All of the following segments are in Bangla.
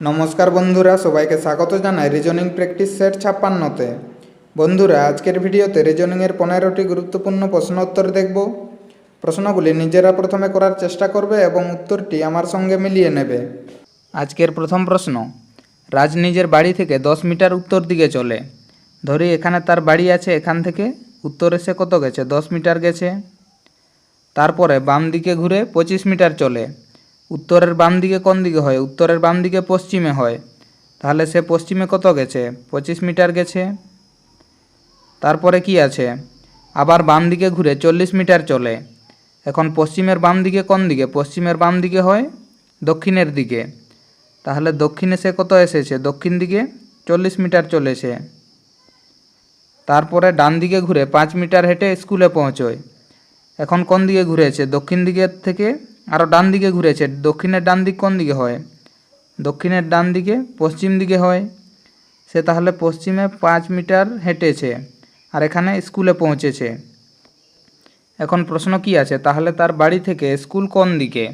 নমস্কার বন্ধুরা, সবাইকে স্বাগত জানাই রিজনিং প্র্যাকটিস সেট 56তে। বন্ধুরা, আজকের ভিডিওতে রিজনিংয়ের 15টি গুরুত্বপূর্ণ প্রশ্ন উত্তর দেখব। প্রশ্নগুলি নিজেরা প্রথমে করার চেষ্টা করবে এবং উত্তরটি আমার সঙ্গে মিলিয়ে নেবে। আজকের প্রথম প্রশ্ন, রাজ নিজের বাড়ি থেকে 10 মিটার উত্তর দিকে চলে। ধরি এখানে তার বাড়ি আছে, এখান থেকে উত্তরে সে কত গেছে? 10 মিটার গেছে। তারপরে বাম দিকে ঘুরে 25 মিটার চলে। উত্তরের বাম দিকে কোন দিকে হয়? উত্তরের বাম দিকে পশ্চিমে হয়। তাহলে সে পশ্চিমে কত গেছে? 25 মিটার গেছে। তারপরে কি আছে? আবার বাম দিকে ঘুরে 40 মিটার চলে। এখন পশ্চিমের বাম দিকে কোন দিকে? পশ্চিমের বাম দিকে হয় দক্ষিণের দিকে। তাহলে দক্ষিণে সে কত এসেছে? দক্ষিণ দিকে 40 মিটার চলেছে। তারপরে ডান দিকে ঘুরে 5 মিটার হেঁটে স্কুলে পৌঁছয়। এখন কোন দিকে ঘুরেছে? দক্ষিণ দিকের থেকে আরও ডান দিকে ঘুরেছে। দক্ষিণের ডান দিক কোন দিকে হয়? দক্ষিণের ডান দিকে পশ্চিম দিকে হয়। সে তাহলে পশ্চিমে 5 মিটার হেঁটেছে আর এখানে স্কুলে পৌঁছেছে। এখন প্রশ্ন কি আছে? তাহলে তার বাড়ি থেকে স্কুল কোন দিকে?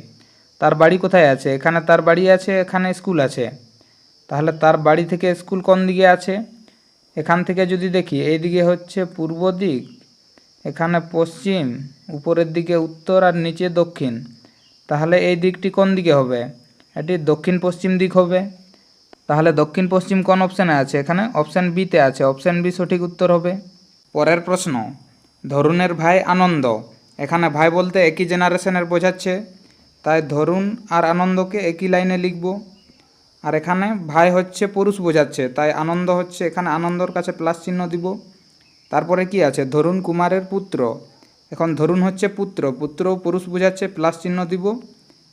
তার বাড়ি কোথায় আছে? এখানে তার বাড়ি আছে, এখানে স্কুল আছে। তাহলে তার বাড়ি থেকে স্কুল কোন দিকে আছে? এখান থেকে যদি দেখি, এই দিকে হচ্ছে পূর্ব দিক, এখানে পশ্চিম, উপরের দিকে উত্তর আর নিচে দক্ষিণ। তাহলে এই দিকটি কোন দিকে হবে? এটি দক্ষিণ পশ্চিম দিক হবে। তাহলে দক্ষিণ পশ্চিম কোন অপশানে আছে? এখানে অপশান বিতে আছে। অপশান বি সঠিক উত্তর হবে। পরের প্রশ্ন, ধরুনের ভাই আনন্দ। এখানে ভাই বলতে একই জেনারেশনের বোঝাচ্ছে, তাই ধরুন আর আনন্দকে একই লাইনে লিখব। আর এখানে ভাই হচ্ছে পুরুষ বোঝাচ্ছে, তাই আনন্দ হচ্ছে, এখানে আনন্দর কাছে প্লাস চিহ্ন দিব। তারপরে কি আছে? ধরুন কুমারের পুত্র। এখন ধরুন হচ্ছে পুত্র, পুত্র পুরুষ বোঝাচ্ছে, প্লাস চিহ্ন দিব।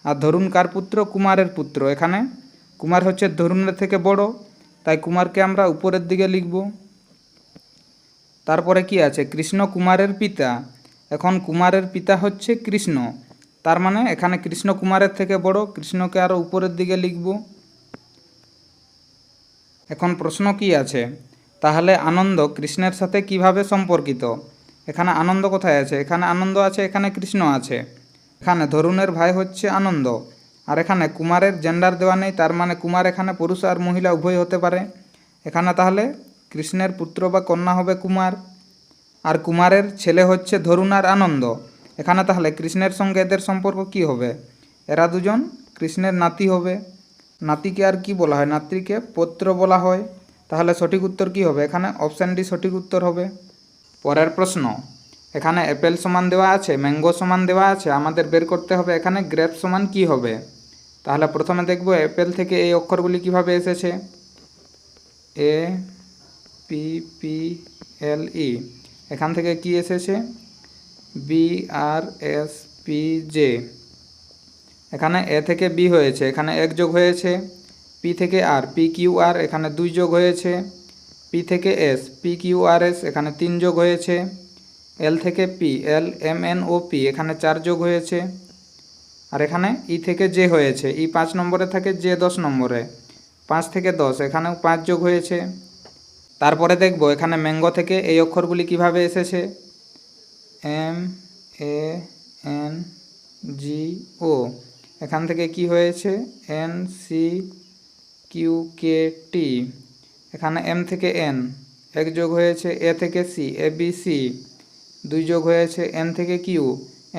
আর ধরুন কার পুত্র? কুমারের পুত্র। এখানে কুমার হচ্ছে ধরুনের থেকে বড়, তাই কুমারকে আমরা উপরের দিকে লিখব। তারপরে কি আছে? কৃষ্ণ কুমারের পিতা। এখন কুমারের পিতা হচ্ছে কৃষ্ণ, তার মানে এখানে কৃষ্ণ কুমারের থেকে বড়, কৃষ্ণকে আরও উপরের দিকে লিখব। এখন প্রশ্ন কি আছে? তাহলে আনন্দ কৃষ্ণের সাথে কিভাবে সম্পর্কিত? এখানে আনন্দ কোথায় আছে? এখানে আনন্দ আছে, এখানে কৃষ্ণ আছে। এখানে ধরুনের ভাই হচ্ছে আনন্দ, আর এখানে কুমারের জেন্ডার দেওয়া নেই, তার মানে কুমার এখানে পুরুষ আর মহিলা উভয় হতে পারে। এখানে তাহলে কৃষ্ণের পুত্র বা কন্যা হবে কুমার, আর কুমারের ছেলে হচ্ছে ধরুন আর আনন্দ। এখানে তাহলে কৃষ্ণের সঙ্গে এদের সম্পর্ক কি হবে? এরা দুজন কৃষ্ণের নাতি হবে। নাতিকে আর কি বলা হয়? নাতিকে পৌত্র বলা হয়। তাহলে সঠিক উত্তর কি হবে? এখানে অপশান ডি সঠিক উত্তর হবে। পরের প্রশ্ন, এখানে অ্যাপেল সমান দেওয়া আছে, ম্যাঙ্গো সমান দেওয়া আছে, আমাদের বের করতে হবে এখানে গ্রেপ সমান কি হবে। তাহলে প্রথমে দেখব অ্যাপেল থেকে এই অক্ষরগুলি কিভাবে এসেছে। এ পি পি এল ই, এখান থেকে কি এসেছে? বি আর এস পি জে। এখানে এ থেকে বি হয়েছে, এখানে এক যোগ হয়েছে। পি থেকে আর, পি কিউ আর, এখানে 2 যোগ হয়েছে। পি থেকে S, P Q R S, এখানে 3 যোগ হয়েছে। এল থেকে P, L M N O P, এখানে 4 যোগ হয়েছে। আর এখানে ই থেকে জে হয়েছে, ই 5 নম্বরে থাকে, জে 10 নম্বরে। 5 থেকে 10, এখানেও 5 যোগ হয়েছে। তারপরে দেখব এখানে ম্যাঙ্গো থেকে এই অক্ষরগুলি কিভাবে এসেছে। এম এ এন জি ও, এখান থেকে কি হয়েছে? এন সি কিউ কে টি, এখানে এম থেকে এন 1 যোগ হয়েছে। এ থেকে সি, এ বি সি 2 যোগ হয়েছে। এন থেকে Q,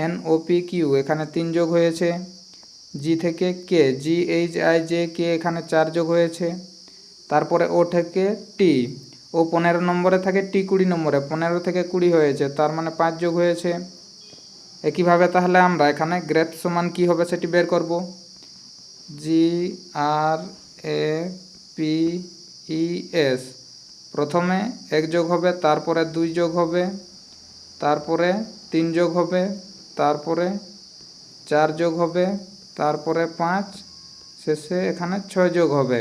N O P Q, এখানে 3 যোগ হয়েছে। জি থেকে K, G H I J K, এখানে 4 যোগ হয়েছে। তারপরে ও থেকে টি, ও 15 নম্বরে থাকে, টি 20 নম্বরে, 15 থেকে 20 হয়েছে, তার মানে 5 যোগ হয়েছে। একইভাবে তাহলে আমরা এখানে গ্রেপ সমান কী হবে সেটি বের করব। জি আর এ পি ই এস, প্রথমে 1 যোগ হবে, তারপরে 2 যোগ হবে, তারপরে 3 যোগ হবে, তারপরে 4 যোগ হবে, তারপরে 5, শেষে এখানে 6 যোগ হবে।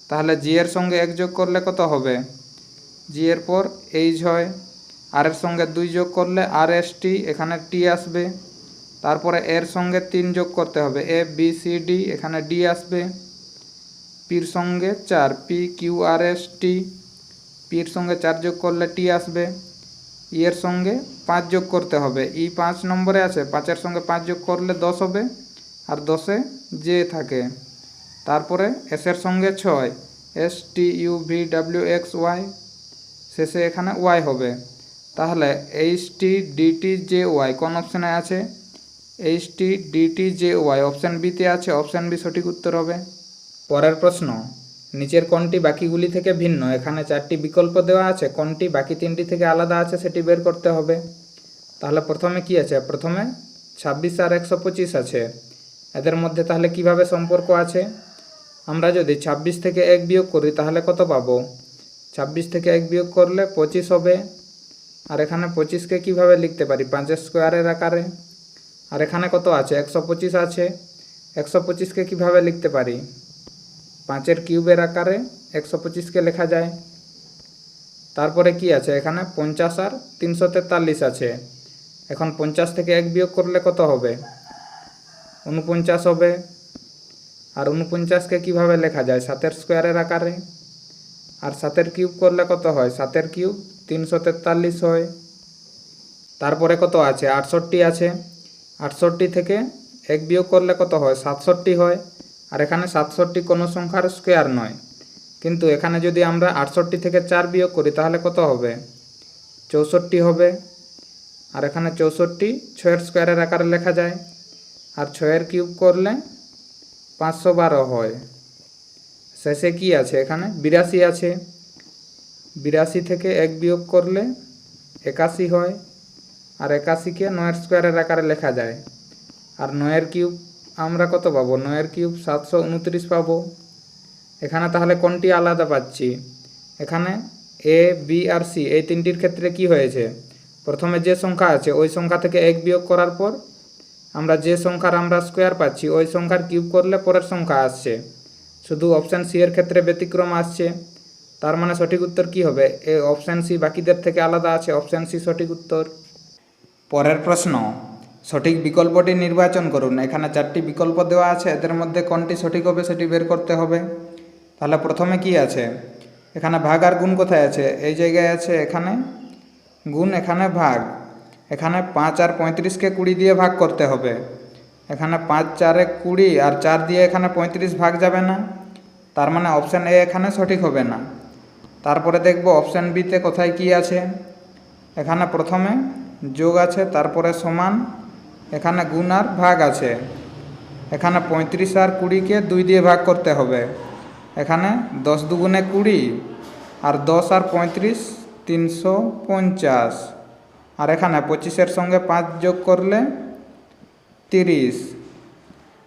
তাহলে জি এর সঙ্গে 1 যোগ করলে কত হবে? জি এর পর এইচ হয়। আর এর সঙ্গে 2 যোগ করলে আর এস টি, এখানে টি আসবে। তারপরে এর সঙ্গে 3 যোগ করতে হবে, এ বি সি ডি, এখানে ডি আসবে। পির সঙ্গে 4, P Q R S T, পির সঙ্গে 4 যোগ করলে টি আসবে। ই এর সঙ্গে 5 যোগ করতে হবে, ই 5 নম্বরে আছে, 5 এর সঙ্গে 5 যোগ করলে 10 হবে, আর 10-এ জে থাকে, তারপরে এসের সঙ্গে 6, STUVWXY, শেষে এখানে ওয়াই হবে। তাহলে HTDTJY কোন অপশানে আছে? HTDTJY অপশান বিতে আছে, অপশান বি সঠিক উত্তর হবে। পরের প্রশ্ন, নিচের কোনটি বাকিগুলি থেকে ভিন্ন? এখানে 4টি বিকল্প দেওয়া আছে, কোনটি বাকি 3টি থেকে আলাদা আছে সেটি বের করতে হবে। তাহলে প্রথমে কি আছে? প্রথমে 26 আর 125 আছে। এদের মধ্যে তাহলে কিভাবে সম্পর্ক আছে? আমরা যদি 26 থেকে 1 বিয়োগ করি তাহলে কত পাবো? 26 থেকে 1 বিয়োগ করলে 25 হবে। আর এখানে 25কে কিভাবে লিখতে পারি? 5 স্কোয়ারের আকারে। আর এখানে কত আছে? 125 আছে। 125কে কিভাবে লিখতে পারি? 5 কিউবের আকারে 125কে লেখা যায়। তারপরে কি আছে? এখানে 50 আর 343 আছে। এখন 50 থেকে 1 বিয়োগ করলে কত হবে? 49 হবে। আর 49কে কিভাবে লেখা যায়? 7 স্কোয়ারের আকারে। আর 7 কিউব করলে কত হয়? 7 কিউব 343 হয়। তারপরে কত আছে? 68 আছে। 68 থেকে 1 বিয়োগ করলে কত হয়? 67 হয়। আর এখানে 67 কোনো সংখ্যার স্কোয়ার নয়, কিন্তু এখানে যদি আমরা 68 থেকে 4 বিয়োগ করি তাহলে কত হবে? 64 হবে। আর এখানে 64 6 স্কোয়ারের আকারে লেখা যায়। আর 6 কিউব করলে 512 হয়। শেষে কি আছে? এখানে 82 আছে। 82 থেকে 1 বিয়োগ করলে 81 হয়। আর 81কে 9 স্কোয়ারের আকারে লেখা যায়। আর 9 কিউব আমরা কত পাবো? 9 কিউব 729 পাবো। এখানে তাহলে কোনটি আলাদা পাচ্ছি? এখানে এ, বি আর সি এই তিনটির ক্ষেত্রে কি হয়েছে? প্রথমে যে সংখ্যা আছে ওই সংখ্যা থেকে 1 বিয়োগ করার পর আমরা যে সংখ্যার আমরা স্কোয়ার পাচ্ছি ওই সংখ্যার কিউব করলে পরের সংখ্যা আসছে। শুধু অপশান সি এর ক্ষেত্রে ব্যতিক্রম আসছে। তার মানে সঠিক উত্তর কি হবে? এই অপশান সি বাকিদের থেকে আলাদা আছে, অপশান সি সঠিক উত্তর। পরের প্রশ্ন, সঠিক বিকল্পটি নির্বাচন করুন। এখানে 4টি বিকল্প দেওয়া আছে, এদের মধ্যে কোনটি সঠিক হবে সেটি বের করতে হবে। তাহলে প্রথমে কি আছে? এখানে ভাগ আর গুণ কোথায় আছে? এই জায়গায় আছে। এখানে গুণ, এখানে ভাগ। এখানে 5 আর 35কে 20 দিয়ে ভাগ করতে হবে। এখানে 5 4 20 আর 4 দিয়ে এখানে 35 ভাগ যাবে না। তার মানে অপশান এ এখানে সঠিক হবে না। তারপরে দেখব অপশান বিতে কোথায় কি আছে। এখানে প্রথমে যোগ আছে, তারপরে সমান, এখানে গুণ আর ভাগ আছে। এখানে 35 আর 20কে 2 দিয়ে ভাগ করতে হবে। এখানে 10 দুগুণে 20 আর 10 আর 35 350। আর এখানে 25-এর সঙ্গে 5 যোগ করলে 30।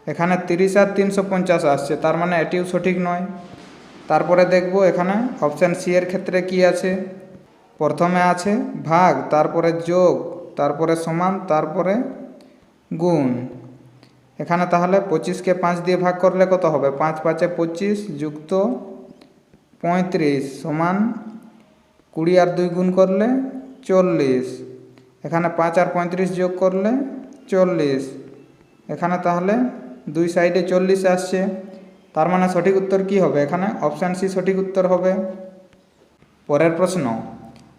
এখানে 30 আর 350 আসছে, তার মানে এটিও সঠিক নয়। তারপরে দেখব এখানে অপশান সি এর ক্ষেত্রে কি আছে। প্রথমে আছে ভাগ, তারপরে যোগ, তারপরে সমান, তারপরে গুণ। এখানে তাহলে 25কে 5 দিয়ে ভাগ করলে কত হবে? 5 5 25 যুক্ত 35 সমান 20 আর 2 গুণ করলে 40। এখানে 5 আর 35 যোগ করলে 40। এখানে তাহলে দুই সাইডে 40 আসছে। তার মানে সঠিক উত্তর কি হবে? এখানে অপশান সি সঠিক উত্তর হবে। পরের প্রশ্ন,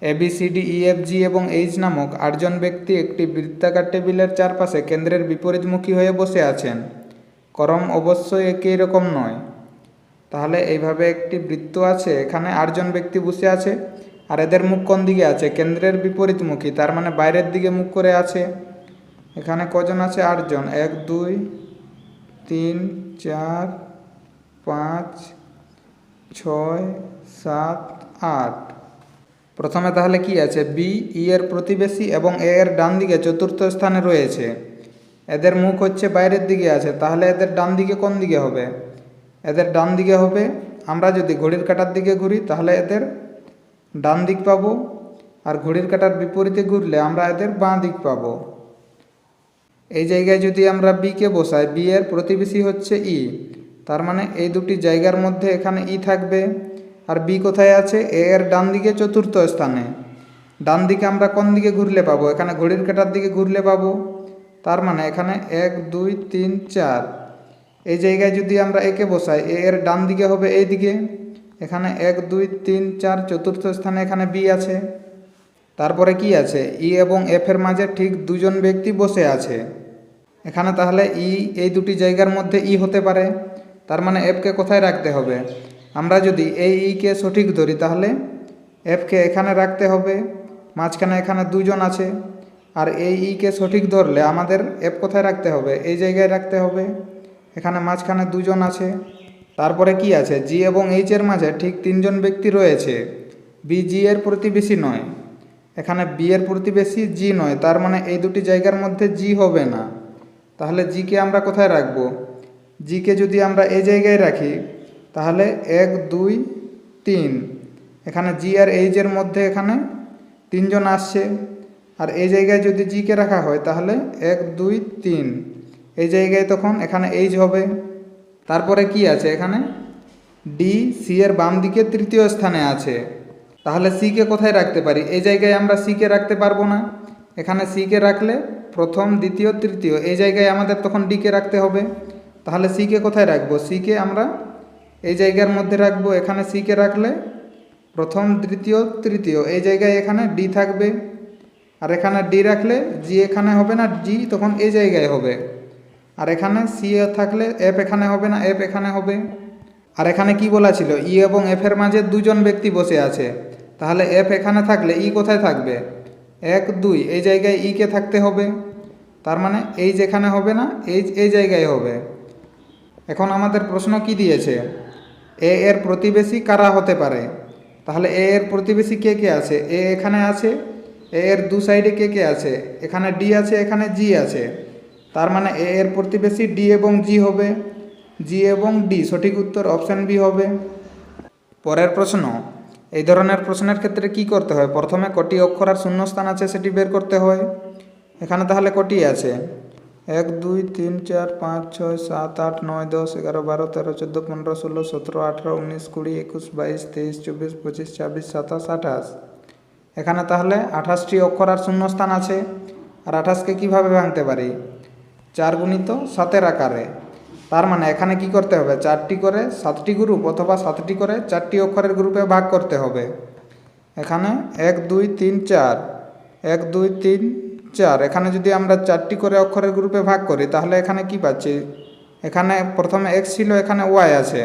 ABCDEFG এবং এইচ নামক 8 জন ব্যক্তি একটি বৃত্তাকার টেবিলের চারপাশে কেন্দ্রের বিপরীতমুখী হয়ে বসে আছেন। ক্রম অবশ্যই একই রকম নয়। তাহলে এইভাবে একটি বৃত্ত আছে, এখানে 8 জন ব্যক্তি বসে আছে আর এদের মুখ কোন দিকে আছে? কেন্দ্রের বিপরীতমুখী, তার মানে বাইরের দিকে মুখ করে আছে। এখানে কজন আছে? 8 জন। 1 2 3 4 5 6 7 8। প্রথমে তাহলে কি আছে? বি ই এর প্রতিবেশী এবং এ এর ডান দিকে চতুর্থ স্থানে রয়েছে। এদের মুখ হচ্ছে বাইরের দিকে আছে, তাহলে এদের ডান দিকে কোন দিকে হবে? এদের ডান দিকে হবে, আমরা যদি ঘড়ির কাঁটার দিকে ঘুরি তাহলে এদের ডান দিক পাবো, আর ঘড়ির কাঁটার বিপরীতে ঘুরলে আমরা এদের বাঁ দিক পাবো। এই জায়গায় যদি আমরা বিকে বসাই, বি এর প্রতিবেশী হচ্ছে ই, তার মানে এই দুটি জায়গার মধ্যে এখানে ই থাকবে। আর বি কোথায় আছে? এ এর ডান দিকে চতুর্থ স্থানে। ডান দিকে আমরা কোন দিকে ঘুরলে পাবো? এখানে ঘড়ির কাঁটার দিকে ঘুরলে পাবো। তার মানে এখানে 1 2 3 4। এই জায়গায় যদি আমরা একে বসাই, এ এর ডান দিকে হবে এই দিকে। এখানে 1 2 3 4 চতুর্থ স্থানে এখানে বি আছে। তারপরে কি আছে? ই এবং এফ এর মাঝে ঠিক 2 জন ব্যক্তি বসে আছে। এখানে তাহলে ই এই দুটি জায়গার মধ্যে ই হতে পারে, তার মানে এফকে কোথায় রাখতে হবে? আমরা যদি এই কে সঠিক ধরি তাহলে এফকে এখানে রাখতে হবে, মাঝখানে এখানে দুজন আছে। আর এই কে সঠিক ধরলে আমাদের এফ কোথায় রাখতে হবে? এই জায়গায় রাখতে হবে, এখানে মাঝখানে দুজন আছে। তারপরে কি আছে? জি এবং এইচ এর মাঝে ঠিক তিনজন ব্যক্তি রয়েছে। বি জি এর প্রতিবেশী নয়, এখানে বি এর প্রতিবেশী জি নয়, তার মানে এই দুটি জায়গার মধ্যে জি হবে না। তাহলে জিকে আমরা কোথায় রাখবো? জিকে যদি আমরা এই জায়গায় রাখি তাহলে 1 2 3, এখানে জি আর এইচ এর মধ্যে এখানে তিনজন আসছে। আর এই জায়গায় যদি জিকে রাখা হয় তাহলে 1 2 3, এই জায়গায় তখন এখানে এইচ হবে। তারপরে কি আছে? এখানে ডি সি এর বাম দিকে তৃতীয় স্থানে আছে। তাহলে সিকে কোথায় রাখতে পারি? এই জায়গায় আমরা সিকে রাখতে পারবো না, এখানে সিকে রাখলে প্রথম দ্বিতীয় তৃতীয়, এই জায়গায় আমাদের তখন ডিকে রাখতে হবে। তাহলে সিকে কোথায় রাখবো? সিকে আমরা এই জায়গার মধ্যে রাখবো, এখানে সিকে রাখলে প্রথম দ্বিতীয় তৃতীয়, এই জায়গায় এখানে ডি থাকবে। আর এখানে ডি রাখলে জি এখানে হবে না, জি তখন এই জায়গায় হবে। আর এখানে সি থাকলে এফ এখানে হবে না, এফ এখানে হবে। আর এখানে কি বলা ছিল? ই এবং এফ এর মাঝে দুজন ব্যক্তি বসে আছে, তাহলে এফ এখানে থাকলে ই কোথায় থাকবে? 1 2, এই জায়গায় ই কে থাকতে হবে, তার মানে এই যেখানে হবে না, এই জায়গায় হবে। এখন আমাদের প্রশ্ন কি দিয়েছে? এ এর প্রতিবেশী কারা হতে পারে? তাহলে এ এর প্রতিবেশী কে কে আছে? এ এখানে আছে, এ এর দু সাইডে কে কে আছে? এখানে ডি আছে, এখানে জি আছে, তার মানে এ এর প্রতিবেশী ডি এবং জি হবে। জি এবং ডি, সঠিক উত্তর অপশান বি হবে। পরের প্রশ্ন, এই ধরনের প্রশ্নের ক্ষেত্রে কি করতে হয়? প্রথমে কটি অক্ষর আর শূন্যস্থান আছে সেটি বের করতে হয়। এখানে তাহলে কটি আছে? 1 2 3 4 5 6 7 8 9 10 11 12 13 14 15 16 17 18 19 20 21 22 23 24 25 26 27 28। এখানে তাহলে 28টি অক্ষর আর শূন্যস্থান আছে। আর 28কে কীভাবে ভাঙতে পারি? 4 গুণিত 7-এর আকারে। তার মানে এখানে কি করতে হবে? 4টি করে 7টি গ্রুপ অথবা 7টি করে 4টি অক্ষরের গ্রুপে ভাগ করতে হবে। এখানে 1 2 3 4, 1 2 3 4, এখানে যদি আমরা 4টি করে অক্ষরের গ্রুপে ভাগ করি তাহলে এখানে কি পাচ্ছি? এখানে প্রথমে এক্স ছিল, এখানে ওয়াই আছে।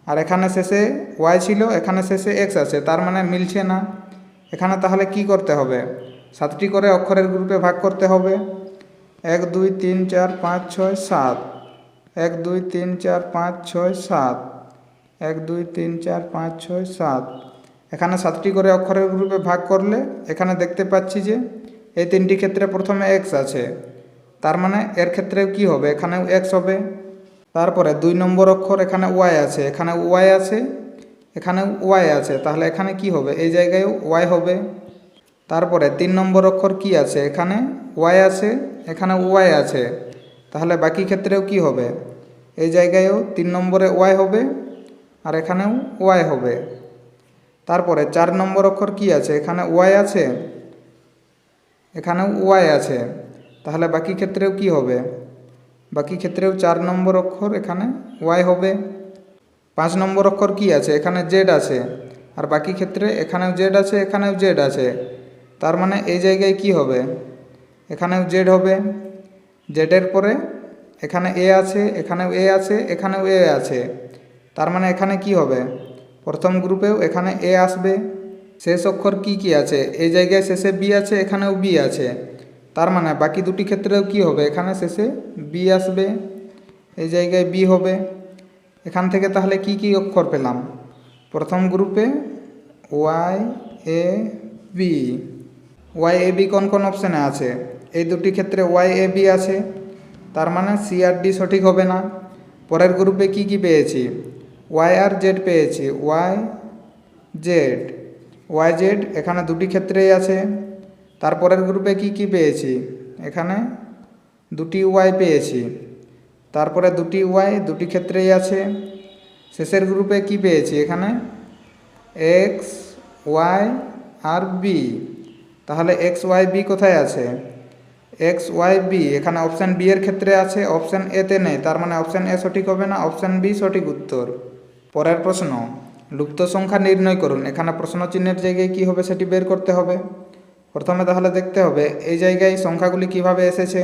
আর এখানে শেষে ওয়াই ছিল, এখানে শেষে এক্স আছে, তার মানে মিলছে না। এখানে তাহলে কি করতে হবে? 7টি করে অক্ষরের গ্রুপে ভাগ করতে হবে। 1 2 3 4 5 6 7, 1 2 3 4 5 6 7, 1 2 3 4 5 6 7। এখানে 7টি করে অক্ষরের গ্রুপে ভাগ করলে এখানে দেখতে পাচ্ছি যে এই তিনটি ক্ষেত্রে প্রথমে এক্স আছে, তার মানে এর ক্ষেত্রেও কি হবে? এখানেও এক্স হবে। তারপরে 2 নম্বর অক্ষর, এখানে ওয়াই আছে, এখানে ওয়াই আছে, এখানেও ওয়াই আছে, তাহলে এখানে কি হবে? এই জায়গায়ও ওয়াই হবে। তারপরে 3 নম্বর অক্ষর কি আছে? এখানে ওয়াই আছে, এখানে ওয়াই আছে, তাহলে বাকি ক্ষেত্রেও কি হবে? এই জায়গায়ও 3 নম্বরে ওয়াই হবে, আর এখানেও ওয়াই হবে। তারপরে 4 নম্বর অক্ষর কি আছে? এখানে ওয়াই আছে, এখানেও ওয়াই আছে, তাহলে বাকি ক্ষেত্রেও কি হবে? বাকি ক্ষেত্রেও 4 নম্বর অক্ষর, এখানে ওয়াই হবে। 5 নম্বর অক্ষর কি আছে? এখানে জেড আছে, আর বাকি ক্ষেত্রে এখানেও জেড আছে, এখানেও জেড আছে, তার মানে এই জায়গায় কি হবে? এখানেও জেড হবে। জেডের পরে এখানে এ আছে, এখানেও এ আছে, এখানেও এ আছে, তার মানে এখানে কি হবে? প্রথম গ্রুপেও এখানে এ আসবে। শেষ অক্ষর কি কি আছে? এই জায়গায় শেষে বি আছে, এখানেও বি আছে, তার মানে বাকি দুটি ক্ষেত্রেও কি হবে? এখানে শেষে বি আসবে, এই জায়গায় বি হবে। এখান থেকে তাহলে কি কি অক্ষর পেলাম? প্রথম গ্রুপে Y A B, Y A B কোন কোন অপশানে আছে? এই দুটি ক্ষেত্রে ওয়াই এ বি আছে, তার মানে সি আর ডি সঠিক হবে না। পরের গ্রুপে কি কি পেয়েছি? ওয়াই আর জেড পেয়েছি, ওয়াই জেড, ওয়াই জেড এখানে দুটি ক্ষেত্রেই আছে। তারপরের গ্রুপে কি কি পেয়েছি? এখানে দুটি ওয়াই পেয়েছি, তারপরে দুটি ওয়াই দুটি ক্ষেত্রেই আছে। শেষের গ্রুপে কি পেয়েছি? এখানে এক্স ওয়াই আর বি, তাহলে এক্স ওয়াই বি কোথায় আছে? এক্স ওয়াই বি এখানে অপশান বি এর ক্ষেত্রে আছে, অপশান এতে নেই, তার মানে অপশান এ সঠিক হবে না, অপশান বি সঠিক উত্তর। পরের প্রশ্ন, লুপ্ত সংখ্যা নির্ণয় করুন। এখানে প্রশ্ন চিহ্নের জায়গায় কি হবে সেটি বের করতে হবে। প্রথমে তাহলে দেখতে হবে এই জায়গায় সংখ্যাগুলি কিভাবে এসেছে।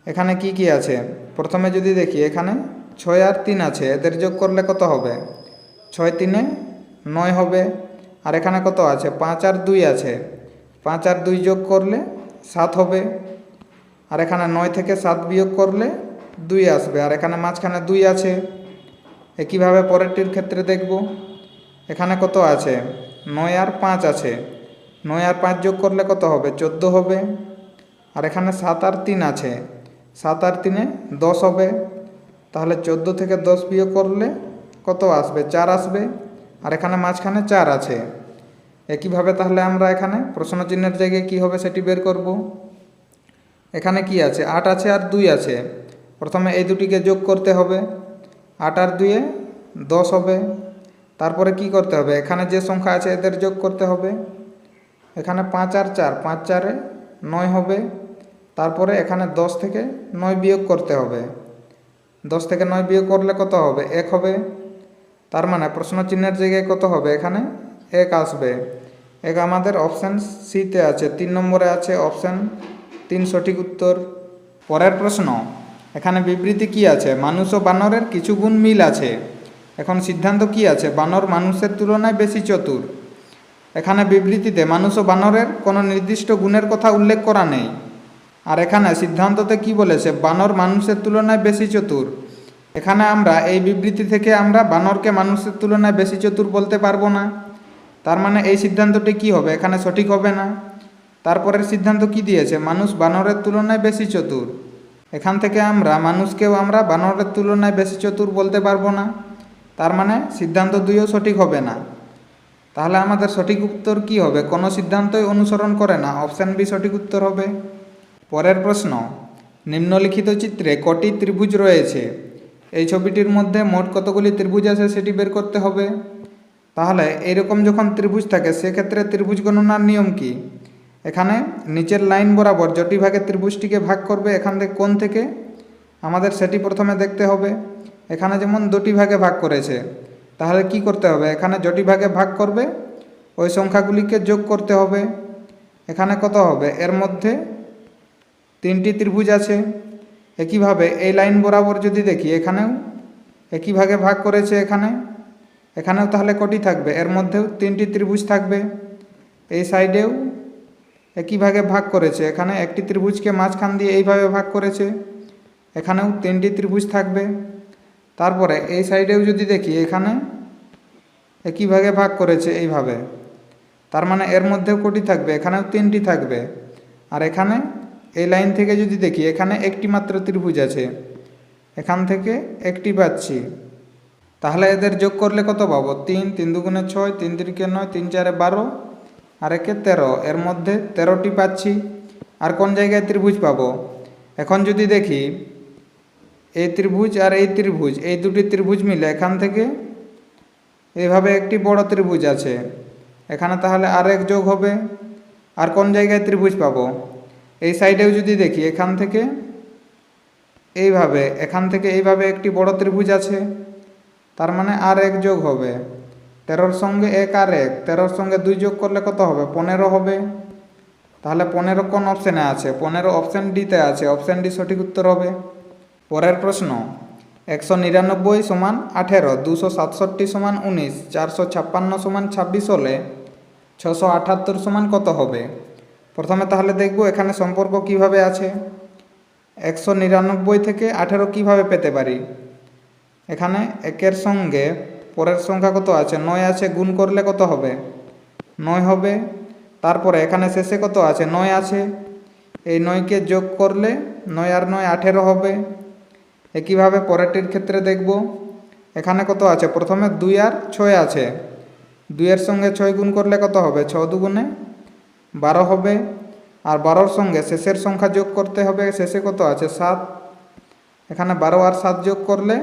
এখানে কি কি আছে? প্রথমে যদি দেখি এখানে ছয় আর 3 আছে, এদের যোগ করলে কত হবে? 6 3 9 হবে। আর এখানে কত আছে? 5 আর 2 আছে, 5 আর 2 যোগ করলে 7 হবে। আর এখানে 9 থেকে 7 বিয়োগ করলে 2 আসবে। আর এখানে মাঝখানে 2 আছে। একইভাবে পরেরটির ক্ষেত্রে দেখব। এখানে কত আছে? 9 আর 5 আছে, 9 আর 5 যোগ করলে কত হবে? 14 হবে। আর এখানে 7 আর 3 আছে, 7 আর 3 10 হবে। তাহলে 14 থেকে 10 বিয়োগ করলে কত আসবে? 4 আসবে। আর এখানে মাঝখানে 4 আছে। একইভাবে তাহলে আমরা এখানে প্রশ্ন চিহ্নের জায়গায় কী হবে সেটি বের করব। এখানে কি আছে? 8 আছে আর 2 আছে। প্রথমে এই দুটিকে যোগ করতে হবে, 8 আর 2 10 হবে। তারপরে কি করতে হবে? এখানে যে সংখ্যা আছে এদের যোগ করতে হবে। এখানে 5 আর 4, 5 4 9 হবে। তারপরে এখানে 10 থেকে 9 বিয়োগ করতে হবে, 10 থেকে 9 বিয়োগ করলে কত হবে? 1 হবে। তার মানে প্রশ্ন চিহ্নের জায়গায় কত হবে? এখানে 1 আসবে। 1 আমাদের অপশান সিতে আছে, 3 নম্বরে আছে অপশান 3 সঠিক উত্তর। পরের প্রশ্ন, এখানে বিবৃতি কি আছে? মানুষ ও বানরের কিছু গুণ মিল আছে। এখন সিদ্ধান্ত কি আছে? বানর মানুষের তুলনায় বেশি চতুর। এখানে বিবৃতিতে মানুষ ও বানরের কোনো নির্দিষ্ট গুণের কথা উল্লেখ করা নেই। আর এখানে সিদ্ধান্ততে কি বলেছে? বানর মানুষের তুলনায় বেশি চতুর। এখানে আমরা এই বিবৃতি থেকে আমরা বানরকে মানুষের তুলনায় বেশি চতুর বলতে পারবো না। তার মানে এই সিদ্ধান্তটি কি হবে? এখানে সঠিক হবে না। তারপরের সিদ্ধান্ত কি দিয়েছে? মানুষ বানরের তুলনায় বেশি চতুর। এখান থেকে আমরা মানুষকেও আমরা বানরের তুলনায় বেশি চতুর বলতে পারবো না। তার মানে সিদ্ধান্ত 2ও সঠিক হবে না। তাহলে আমাদের সঠিক উত্তর কি হবে? কোনো সিদ্ধান্তই অনুসরণ করে না, অপশান বি সঠিক উত্তর হবে। পরের প্রশ্ন, নিম্নলিখিত চিত্রে কটি ত্রিভুজ রয়েছে? এই ছবিটির মধ্যে মোট কতগুলি ত্রিভুজ আছে সেটি বের করতে হবে। তাহলে এইরকম যখন ত্রিভুজ থাকে সেক্ষেত্রে ত্রিভুজ গণনার নিয়ম কি? এখানে নিচের লাইন বরাবর যটি ভাগে ত্রিভুজটিকে ভাগ করবে এখান থেকে কোণ থেকে আমাদের সেটি প্রথমে দেখতে হবে। এখানে যেমন দুটি ভাগে ভাগ করেছে, তাহলে কি করতে হবে? এখানে যটি ভাগে ভাগ করবে ওই সংখ্যাগুলিকে যোগ করতে হবে। এখানে কত হবে? এর মধ্যে 3টি ত্রিভুজ আছে। একইভাবে এই লাইন বরাবর যদি দেখি এখানেও একই ভাগে ভাগ করেছে, এখানেও তাহলে কটি থাকবে? এর মধ্যেও 3টি ত্রিভুজ থাকবে। এই সাইডেও একই ভাগে ভাগ করেছে, এখানে একটি ত্রিভুজকে মাঝখান দিয়ে এইভাবে ভাগ করেছে, এখানেও 3টি ত্রিভুজ থাকবে। তারপরে এই সাইডেও যদি দেখি এখানে একই ভাগে ভাগ করেছে এইভাবে, তার মানে এর মধ্যেও কটি থাকবে? এখানেও 3টি থাকবে। আর এখানে এই লাইন থেকে যদি দেখি এখানে একটি মাত্র ত্রিভুজ আছে, এখান থেকে একটি পাচ্ছি। তাহলে এদের যোগ করলে কত পাবো? 3 3 দুগুণে 6, 3 3 9, 3 4 12, আর 1 13। এর মধ্যে 13টি পাচ্ছি। আর কোন জায়গায় ত্রিভুজ পাবো? এখন যদি দেখি এই ত্রিভুজ আর এই ত্রিভুজ, এই দুটি ত্রিভুজ মিলে এখান থেকে এইভাবে একটি বড় ত্রিভুজ আছে, এখানে তাহলে আর 1 যোগ হবে। আর কোন জায়গায় ত্রিভুজ পাবো? এই সাইডেও যদি দেখি এখান থেকে এইভাবে একটি বড় ত্রিভুজ আছে, তার মানে আর 1 যোগ হবে। 13-র সঙ্গে 1 আর 1, 13-র সঙ্গে 2 যোগ করলে কত হবে? 15 হবে। তাহলে 15 কোন অপশানে আছে? 15 অপশান ডিতে আছে, অপশান ডি সঠিক উত্তর হবে। পরের প্রশ্ন, 199 সমান 18, 267 সমান 19, 456 সমান 26 হলে 678 সমান কত হবে? প্রথমে তাহলে দেখব এখানে সম্পর্ক কিভাবে আছে। 199 থেকে 18 কিভাবে পেতে পারি? এখানে 1-এর সঙ্গে পরের সংখ্যা কত আছে? 9 আছে, গুণ করলে কত হবে? 9 হবে। তারপরে এখানে শেষে কত আছে? 9 আছে, এই 9কে যোগ করলে 9 আর 9 18 হবে। একইভাবে পরেরটির ক্ষেত্রে দেখব, এখানে কত আছে? প্রথমে 2 আর 6 আছে, 2-এর সঙ্গে 6 গুণ করলে কত হবে? 6 দুগুণে 12 হবে। আর 12-র সঙ্গে শেষের সংখ্যা যোগ করতে হবে, শেষে কত আছে? 7, এখানে 12 আর 7 যোগ করলে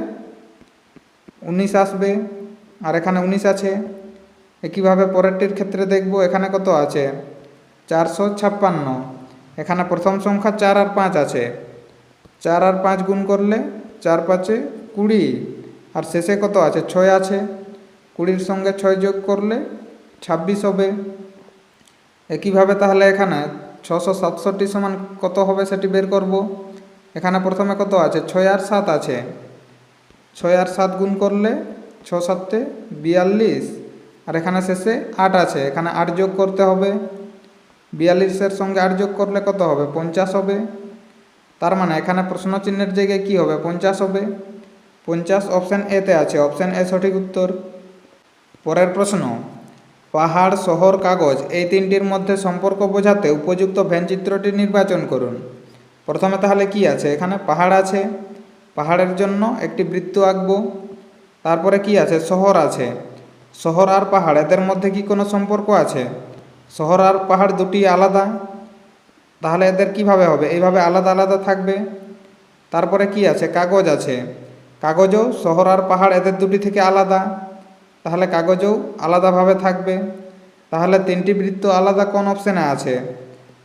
19 আসবে। আর এখানে 19 আছে। একইভাবে পরেরটির ক্ষেত্রে দেখব, এখানে কত আছে? 456। এখানে প্রথম সংখ্যা 4 আর 5 আছে, 4 আর 5 গুণ করলে 4 5 20, আর শেষে কত আছে? 6 আছে, 20-র সঙ্গে 6 যোগ করলে 26 হবে। একইভাবে তাহলে এখানে 667 সমান কত হবে সেটি বের করব। এখানে প্রথমে কত আছে? 6 আর 7 আছে, 6 আর 7 গুণ করলে 6 7 42, আর এখানে শেষে 8 আছে, এখানে 8 যোগ করতে হবে। 42-এর সঙ্গে 8 যোগ করলে কত হবে? 50 হবে। তার মানে এখানে প্রশ্ন চিহ্নের জায়গায় কি হবে? 50 হবে। 50 অপশান এতে আছে, অপশান এ সঠিক উত্তর। পরের প্রশ্ন, পাহাড়, শহর, কাগজ এই তিনটির মধ্যে সম্পর্ক বোঝাতে উপযুক্ত ভেন চিত্রটি নির্বাচন করুন। প্রথমে তাহলে কি আছে? এখানে পাহাড় আছে, পাহাড়ের জন্য একটি বৃত্ত আঁকবো। তারপরে কি আছে? শহর আছে, শহর আর পাহাড় এদের মধ্যে কি কোনো সম্পর্ক আছে? শহর আর পাহাড় দুটি আলাদা, তাহলে এদের কিভাবে হবে? এইভাবে আলাদা আলাদা থাকবে। তারপরে কি আছে? কাগজ আছে, কাগজও শহর আর পাহাড় এদের দুটি থেকে আলাদা, তাহলে কাগজও আলাদাভাবে থাকবে। তাহলে তিনটি বৃত্ত আলাদা কোন অপশানে আছে?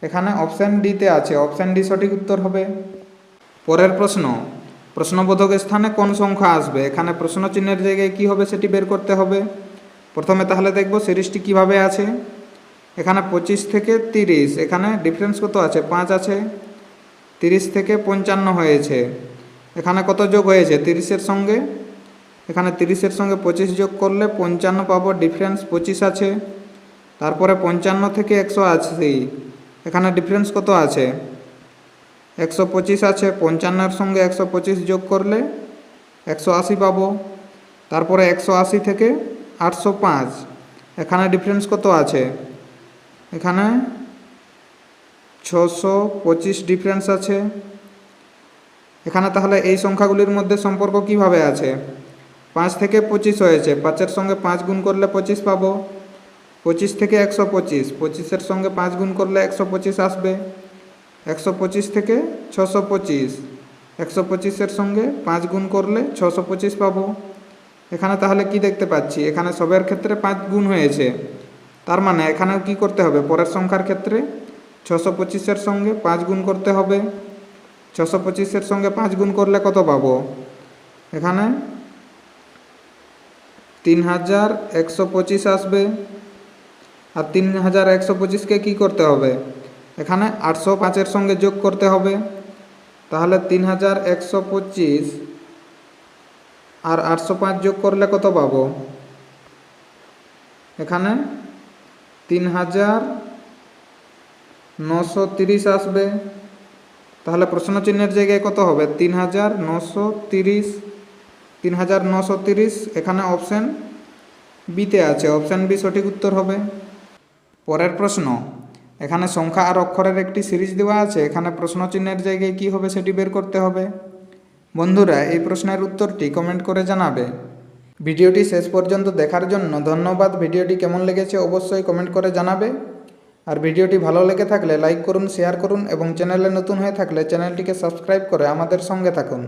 এখানে অপশান ডিতে আছে, অপশান ডি সঠিক উত্তর হবে। পরের প্রশ্ন, প্রশ্নবোধক স্থানে কোন সংখ্যা আসবে? এখানে প্রশ্ন চিহ্নের জায়গায় কি হবে সেটি বের করতে হবে। প্রথমে তাহলে দেখব সিরিজটি কিভাবে আছে। এখানে 25 থেকে 30, এখানে ডিফারেন্স কত আছে? 5 আছে। 30 থেকে 55 হয়েছে, এখানে কত যোগ হয়েছে? 30-এর সঙ্গে, এখানে 30-এর সঙ্গে 25 যোগ করলে 55 পাবো, ডিফারেন্স 25 আছে। তারপরে 55 থেকে 180, এখানে ডিফারেন্স কত আছে? 125 আছে। 55-এর সঙ্গে 125 যোগ করলে 180 পাবো। তারপরে 180 থেকে 805, এখানে ডিফারেন্স কত আছে? এখানে 625 ডিফারেন্স আছে। এখানে তাহলে এই সংখ্যাগুলির মধ্যে সম্পর্ক কিভাবে আছে? 5 থেকে 25 হয়েছে, 5-এর সঙ্গে 5 গুণ করলে 25 পাবো। 25 থেকে 125, 25-এর সঙ্গে 5 গুণ করলে 125 আসবে। 125 থেকে 625, 125-এর সঙ্গে 5 গুণ করলে 625 পাবো। এখানে তাহলে কি দেখতে পাচ্ছি? এখানে সবের ক্ষেত্রে 5 গুণ হয়েছে, তার মানে এখানেও কি করতে হবে? পরের সংখ্যার ক্ষেত্রে 625-এর সঙ্গে 5 গুণ করতে হবে। 625-এর সঙ্গে 5 গুণ করলে কত পাবো? এখানে 3125 আসবে। আর 3125-কে কী করতে হবে? এখানে 805-এর সঙ্গে যোগ করতে হবে। তাহলে 3125 আর 805 যোগ করলে কত পাবো? এখানে 3930 আসবে। তাহলে প্রশ্ন চিহ্নের জায়গায় কত হবে? 3930, 3930 এখানে অপশান বিতে আছে, অপশান বি সঠিক উত্তর হবে। পরের প্রশ্ন, এখানে সংখ্যা আর অক্ষরের একটি সিরিজ দেওয়া আছে, এখানে প্রশ্ন চিহ্নের জায়গায় কী হবে সেটি বের করতে হবে। বন্ধুরা এই প্রশ্নের উত্তরটি কমেন্ট করে জানাবে। ভিডিওটি শেষ পর্যন্ত দেখার জন্য ধন্যবাদ। ভিডিওটি কেমন লেগেছে অবশ্যই কমেন্ট করে জানাবে। আর ভিডিওটি ভালো লেগে থাকলে লাইক করুন, শেয়ার করুন এবং চ্যানেলে নতুন হয়ে থাকলে চ্যানেলটিকে সাবস্ক্রাইব করে আমাদের সঙ্গে থাকুন।